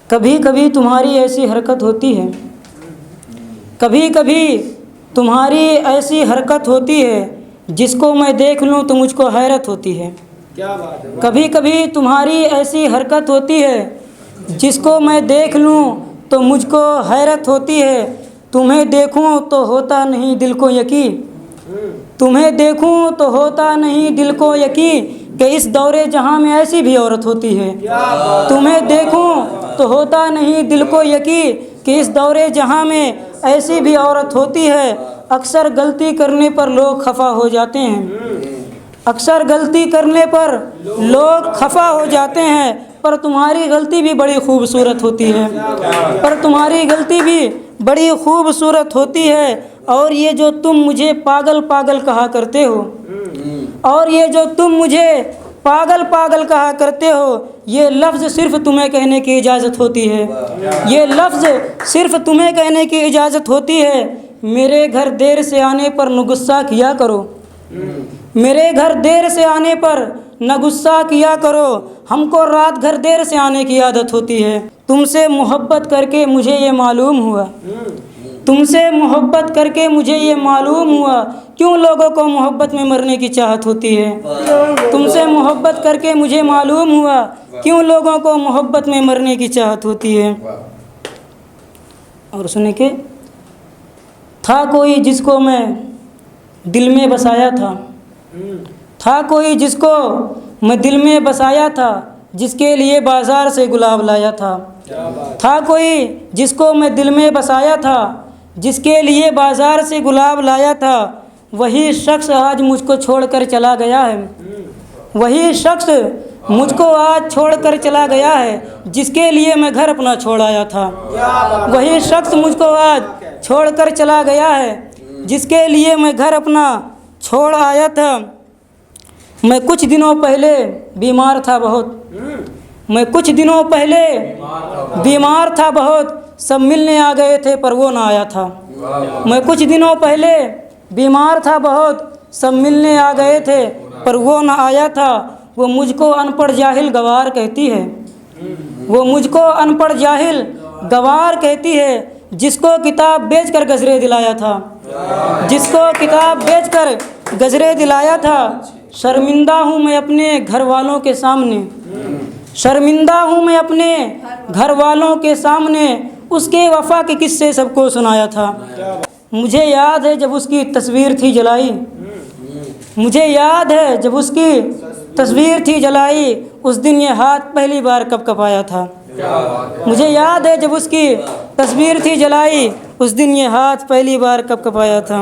کبھی کبھی تمہاری ایسی حرکت ہوتی ہے، کبھی کبھی تمہاری ایسی حرکت ہوتی ہے، جس کو میں دیکھ لوں تو مجھ کو حیرت ہوتی ہے۔ کبھی کبھی تمہاری ایسی حرکت ہوتی ہے، جس کو میں دیکھ لوں تو مجھ کو حیرت ہوتی ہے۔ تمہیں دیکھوں تو ہوتا نہیں دل کو یقین، تمہیں دیکھوں تو ہوتا نہیں دل کو یقین کہ اس دور جہاں میں ایسی بھی عورت ہوتی ہے۔ تمہیں دیکھوں تو ہوتا نہیں دل کو یقین کہ اس دور جہاں میں ایسی بھی عورت ہوتی ہے۔ اکثر غلطی کرنے پر لوگ خفا ہو جاتے ہیں، اکثر غلطی کرنے پر لوگ خفا ہو جاتے ہیں، پر تمہاری غلطی بھی بڑی خوبصورت ہوتی ہے، پر تمہاری غلطی بھی بڑی خوبصورت ہوتی ہے۔ اور یہ جو تم مجھے پاگل پاگل کہا کرتے ہو، اور یہ جو تم مجھے پاگل پاگل کہا کرتے ہو، یہ لفظ صرف تمہیں کہنے کی اجازت ہوتی ہے، یہ لفظ صرف تمہیں کہنے کی اجازت ہوتی ہے۔ میرے گھر دیر سے آنے پر نہ غصہ کیا کرو، میرے گھر دیر سے آنے پر نہ غصہ کیا کرو، ہم کو رات گھر دیر سے آنے کی عادت ہوتی ہے۔ تم سے محبت کر کے مجھے یہ معلوم ہوا، تم سے محبت کر کے مجھے یہ معلوم ہوا، کیوں لوگوں کو محبت میں مرنے کی چاہت ہوتی ہے۔ تم سے محبت کر کے مجھے معلوم ہوا، کیوں لوگوں کو محبت میں مرنے کی چاہت ہوتی ہے۔ اور سنیں کہ تھا کوئی جس کو میں دل میں بسایا تھا، تھا کوئی جس کو میں دل میں بسایا تھا، جس کے لیے بازار سے گلاب لایا تھا۔ تھا کوئی جس کو میں دل میں بسایا تھا، جس کے لیے بازار سے گلاب لایا تھا، وہی شخص آج مجھ کو چھوڑ کر چلا گیا ہے، وہی شخص مجھ کو آج چھوڑ کر چلا گیا ہے، جس کے لیے میں گھر اپنا چھوڑ آیا تھا۔ وہی شخص مجھ کو آج چھوڑ کر چلا گیا ہے، جس کے لیے میں گھر اپنا چھوڑ آیا تھا۔ میں کچھ دنوں پہلے بیمار تھا بہت، میں کچھ دنوں پہلے بیمار تھا بہت، سب ملنے آ گئے تھے پر وہ نہ آیا تھا۔ میں کچھ دنوں پہلے بیمار تھا بہت، سب ملنے آ گئے تھے پر وہ نہ آیا تھا۔ وہ مجھ کو ان پڑھ جاہل گوار کہتی ہے، وہ مجھ کو ان پڑھ جاہل گوار کہتی ہے، جس کو کتاب بیچ کر گزرے دلایا تھا، جس کو کتاب بیچ کر گزرے دلایا تھا۔ شرمندہ ہوں میں اپنے گھر والوں کے سامنے، شرمندہ ہوں میں اپنے گھر والوں کے سامنے، اس کے وفا کے قصے سب کو سنایا تھا۔ مجھے یاد ہے جب اس کی تصویر تھی جلائی، مجھے یاد ہے جب اس کی تصویر تھی جلائی، اس دن یہ ہاتھ پہلی بار کب کپایا تھا۔ مجھے یاد ہے جب اس کی تصویر تھی جلائی، اس دن یہ ہاتھ پہلی بار کب کپایا تھا۔